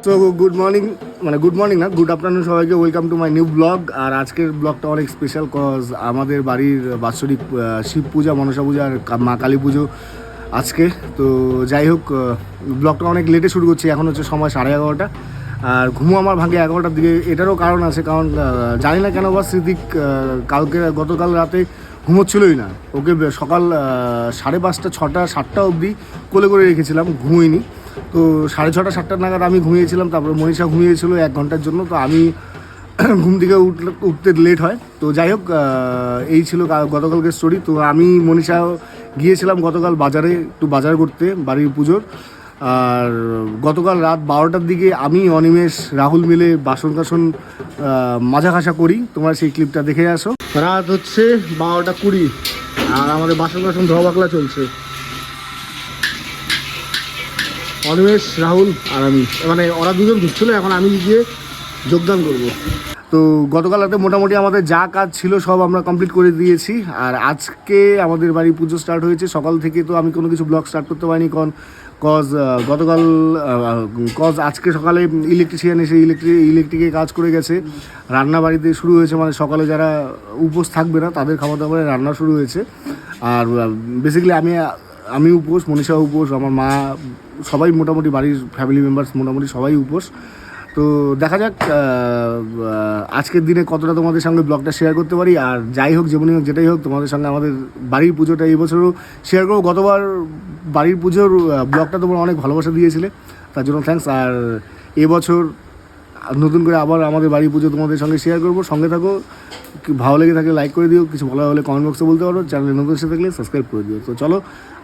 So good morning, মানে good morning না, good afternoon সবাইকে। Welcome to my new blog. আর আজকের ব্লগটা অনেক স্পেশাল, কজ আমাদের বাড়ির বাৎসরিক শিব পূজা, মনসা পূজা আর মা কালী পুজো আজকে। তো যাই হোক, ব্লগটা অনেক লেটে শুরু করছি। এখন হচ্ছে সময় 11:30, আর ঘুমো আমার ভাগে 11টার দিকে। এটারও কারণ আছে, কারণ জানি না কেন বা স্মৃতিক গতকাল রাতে ঘুমোচ্ছিলই না। ওকে সকাল 5:30, 6টা, 7টা অবধি কোলে করে রেখেছিলাম, ঘুমোইনি। তো 6:30, 7টা নাগাদ আমি ঘুমিয়েছিলাম। তারপরে মনীষা ঘুমিয়েছিল 1 ঘন্টার জন্য। তো আমি ঘুম থেকে উঠতে লেট হয়। তো যাই হোক, এই ছিল গতকালকের স্টোরি। তো আমি মনীষা গিয়েছিলাম গতকাল বাজারে একটু বাজার করতে বাড়ির পুজোর। আর গতকাল রাত 12টার দিকে আমি, অনিমেষ, রাহুল মিলে বাসন কাসন মাজা ঘাসা করি। তোমার সেই ক্লিপটা দেখে আসো। রাত হচ্ছে 12টা 20, আর আমাদের বাসন কাসন ধোয়া পাকলা চলছে। অনিমেষ, রাহুল আর আমি, মানে ওরা দুজন ঘুরছিল, এখন আমি গিয়ে যোগদান করব। তো গতকাল রাতে মোটামুটি আমাদের যা কাজ ছিল সব আমরা কমপ্লিট করে দিয়েছি। আর আজকে আমাদের বাড়ি পুজো স্টার্ট হয়েছে সকাল থেকে। তো আমি কোনো কিছু ব্লগ স্টার্ট করতে পারিনি, কজ আজকে সকালে ইলেকট্রিশিয়ান এসে ইলেকট্রিকে কাজ করে গেছে। রান্না বাড়িতে শুরু হয়েছে, মানে সকালে যারা উপোস থাকবে না তাদের খাওয়া দাওয়া রান্না শুরু হয়েছে। আর বেসিক্যালি আমি উপোস, মনীষা উপোস, আমার মা, সবাই মোটামুটি বাড়ির ফ্যামিলি মেম্বার্স মোটামুটি সবাই উপোস। তো দেখা যাক আজকের দিনে কতটা তোমাদের সঙ্গে ব্লগটা শেয়ার করতে পারি। আর যাই হোক, যেমনই হোক, যেটাই হোক, তোমাদের সঙ্গে আমাদের বাড়ির পুজোটা এই বছরও শেয়ার করবো। গতবার বাড়ির পুজোর ব্লগটা তোমরা অনেক ভালোবাসা দিয়েছিলে, তার জন্য থ্যাঙ্কস। আর এবছর নতুন করে আবার আমাদের বাড়ির পুজো তোমাদের সঙ্গে শেয়ার করবো। সঙ্গে থাকো। ভালো লেগে থাকলে লাইক করে দিও, কিছু ভালো হলে কমেন্ট বক্সে বলতে পারো। চ্যানেলে নতুন এসে থাকলে সাবস্ক্রাইব করে দিও। তো চলো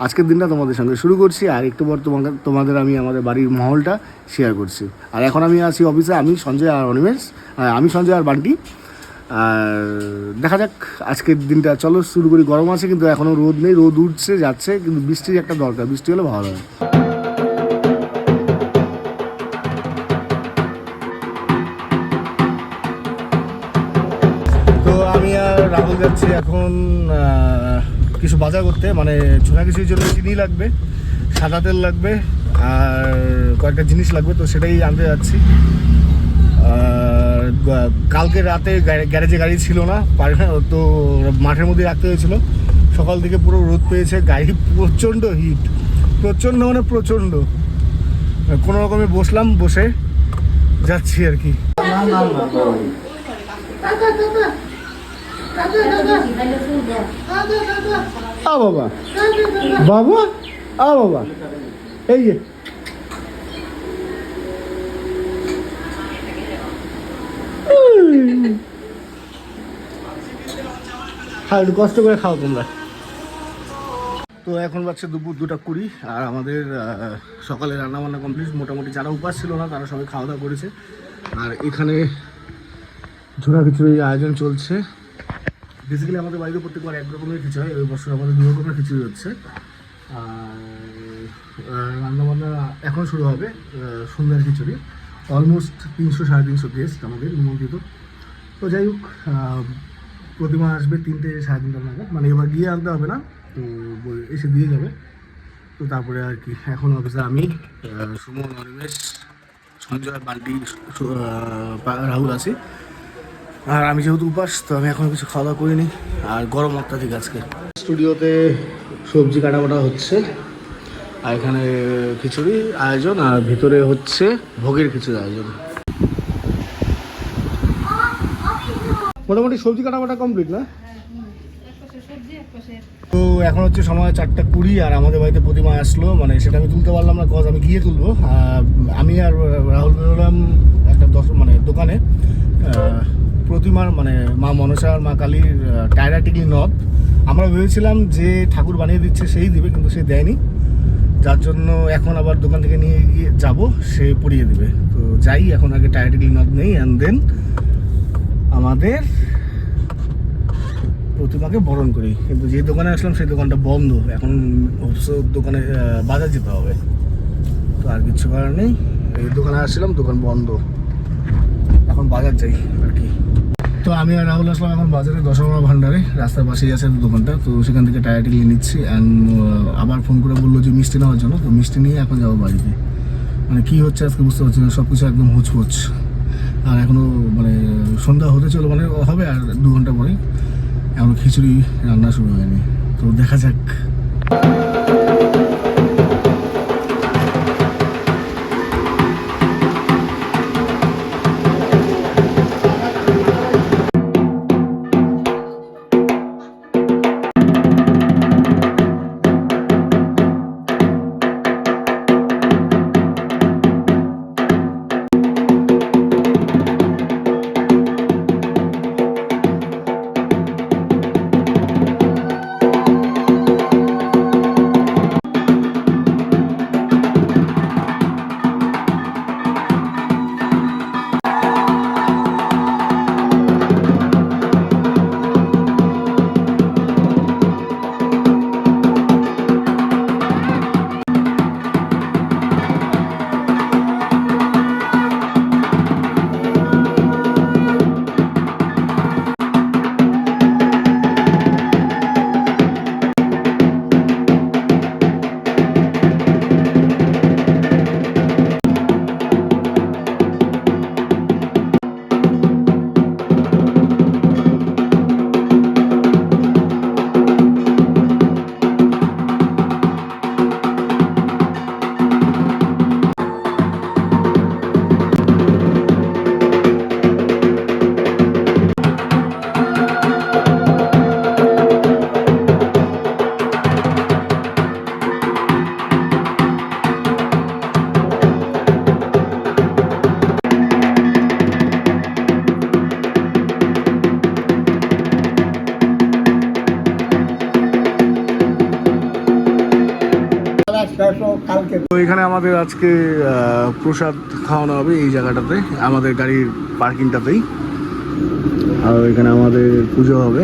আজকের দিনটা তোমাদের সঙ্গে শুরু করছি। আর একটু পর তোমাদের আমি আমাদের বাড়ির মহলটা শেয়ার করছি। আর এখন আমি আছি অফিসে, আমি সঞ্জয় আর অনিমেষ, আমি সঞ্জয় আর বান্টি। আর দেখা যাক আজকের দিনটা, চলো শুরু করি। গরম আছে কিন্তু এখনও রোদ নেই, রোদ উঠছে যাচ্ছে, কিন্তু বৃষ্টির একটা দরকার, বৃষ্টি হলে ভালো হয়। আমি আর রাহুল যাচ্ছি এখন কিছু বাজার করতে, মানে ছোনা কিছুর জন্য চিনি লাগবে, সাদা তেল লাগবে, আর কয়েকটা জিনিস লাগবে। তো সেটাই আনতে যাচ্ছি। কালকে রাতে গ্যারেজে গাড়ি ছিল না, তো মাঠের মধ্যে রাখতে হয়েছিল। সকাল থেকে পুরো রোদ পেয়েছে, গাড়ি প্রচণ্ড হিট, প্রচণ্ড মানে প্রচণ্ড। কোনো রকমে বসলাম, বসে যাচ্ছি আর কি। বাবা বাবা, বাবা, এই যে একটু কষ্ট করে খাও তোমরা। তো এখন বাচ্চা দুপুর 2:20, আর আমাদের সকালে রান্নাবান্না কমপ্লিট। মোটামুটি যারা উপাস ছিল না তারা সবাই খাওয়া দাওয়া করেছে। আর এখানে ঝোড়া খিচুড়ির আয়োজন চলছে। বেসিক্যালি আমাদের বাড়িতে প্রত্যেকবার এক রকমের খিচুড়ি হয়, ওই বছর আমাদের 2 রকমের খিচুড়ি হচ্ছে। আর রান্নাবান্না এখন শুরু হবে, সন্ধ্যার খিচুড়ি। অলমোস্ট 300-350 গেস্ট আমাদের নিমন্ত্রিত। তো যাই হোক, প্রতিমা আসবে 3টে, 3:30 নাগাদ, মানে এবার গিয়ে আনতে হবে না, তো এসে দিয়ে যাবে। তো তারপরে আর কি, এখন অফিসে আমি, সুমন, অনিমেষ, সঞ্জয়, বান্টি, রাহুল আছি। আর আমি যেহেতু উপাস, তো আমি এখন কিছু খাওয়া দাওয়া করিনি। আর গরম অত্যাধিক আজকে। স্টুডিওতে সবজি কাটাবাটা হচ্ছে, আর এখানে খিচুড়ি আয়োজন, আর ভিতরে হচ্ছে ভোগের খিচুড়ি আয়োজন। মোটামুটি সবজি কাটাবাটা কমপ্লিট না? তো এখন হচ্ছে সময় 4:20, আর আমাদের বাড়িতে প্রতিমা আসলো, মানে সেটা আমি তুলতে পারলাম না, কজ আমি গিয়ে তুলবো। আমি আর রাহুল বেরোলাম একটা দোকানে, প্রতিমার, মানে মা মনসা আর মা কালীর টায়রা টিকলি নথ। আমরা ভেবেছিলাম যে ঠাকুর বানিয়ে দিচ্ছে সেই দিবে, কিন্তু সে দেয়নি, যার জন্য এখন আবার দোকান থেকে নিয়ে গিয়ে যাবো, সে পরিয়ে দিবে। তো যাই, এখন আগে টায়রা টিকলি নথ নেই, অ্যান্ড দেন আমাদের প্রতিমাকে বরণ করি। কিন্তু যে দোকানে আসলাম সেই দোকানটা বন্ধ, এখন অবশ্য দোকানে বাজার যেতে হবে। তো আর কিছু করার নেই, এই দোকানে আসছিলাম, দোকান বন্ধ, এখন বাজার যাই আর কি। তো আমি আর রাহুল আসলাম এখন বাজারে, দশমা ভান্ডারে, রাস্তার পাশেই আছে দোকানটা। তো সেখান থেকে টায়ারটি নিয়ে নিচ্ছি। অ্যান্ড আবার ফোন করে বললো যে মিষ্টি নেওয়ার জন্য, তো মিষ্টি নিয়ে এখন যাবো বাড়িতে। মানে কী হচ্ছে আজকে বুঝতে পারছি না, সব কিছু একদম হুচপুচ। আর এখনও মানে সন্ধ্যা হতে চলো, মানে হবে আর 2 ঘন্টা পরে, এখনও খিচুড়ি রান্না শুরু হয়নি। তো দেখা যাক। তো এখানে আমাদের আজকে প্রসাদ খাওয়ানো হবে এই জায়গাটাতে, আমাদের গাড়ির পার্কিংটাতেই। আর এখানে আমাদের পুজো হবে।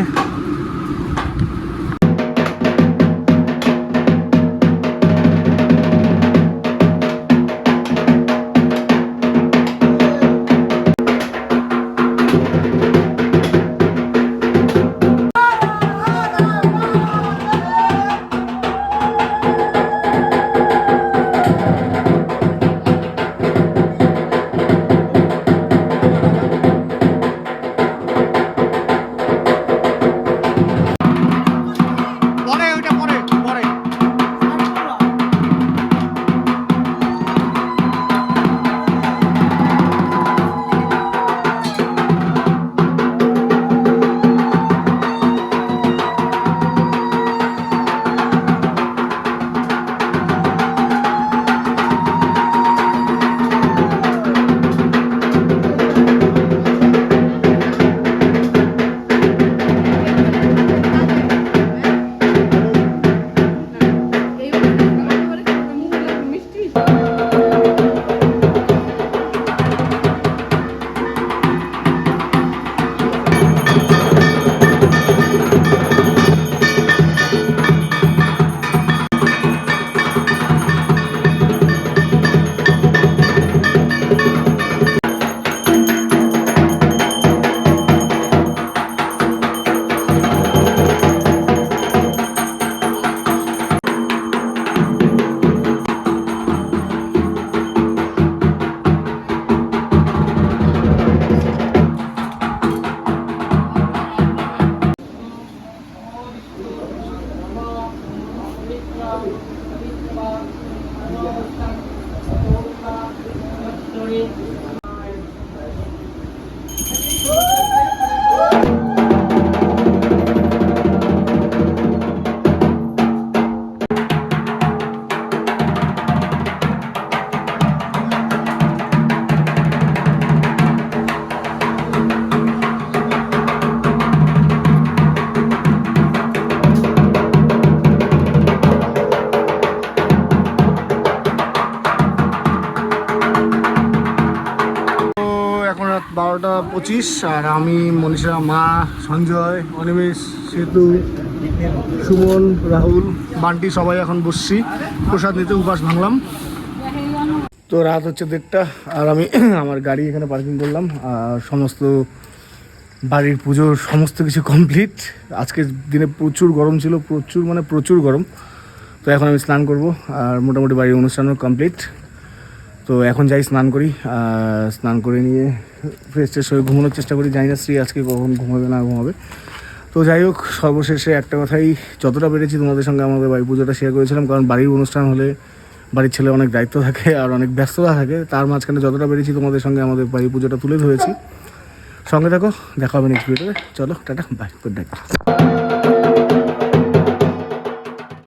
এখন রাত 12:25 আর আমি, মনীষা, মা, সঞ্জয়, অনিমেষ, সেতু, সুমন, রাহুল, বান্টি সবাই এখন বসছি প্রসাদ নিতে, উপাস ভাঙলাম। তো রাত হচ্ছে 1:30 আর আমি আমার গাড়ি এখানে পার্কিং করলাম। আর সমস্ত বাড়ির পুজোর সমস্ত কিছু কমপ্লিট। আজকের দিনে প্রচুর গরম ছিল, প্রচুর মানে প্রচুর গরম। তো এখন আমি স্নান করব আর মোটামুটি বাড়ির অনুষ্ঠানও কমপ্লিট। তো তো এখন যাই স্নান করি, স্নান করে নিয়ে ফ্রেশ ট্রেশ হয়ে ঘুমানোর চেষ্টা করি। জানি না শ্রী আজকে কখন ঘুমাবে না ঘুমাবে। তো যাই হোক, সর্বশেষে একটা কথাই, যতটা পেরেছি তোমাদের সঙ্গে আমাদের বাড়ি পুজোটা শেয়ার করেছিলাম, কারণ বাড়ির অনুষ্ঠান হলে বাড়ির ছেলে অনেক দায়িত্ব থাকে আর অনেক ব্যস্ততা থাকে, তার মাঝখানে যতটা পেরেছি তোমাদের সঙ্গে আমাদের বাড়ির পুজোটা তুলে ধরেছি। সঙ্গে থাকো, দেখা হবে নেক্সট ভিডিওতে। চলো টাটা, বাই, গুড নাইট।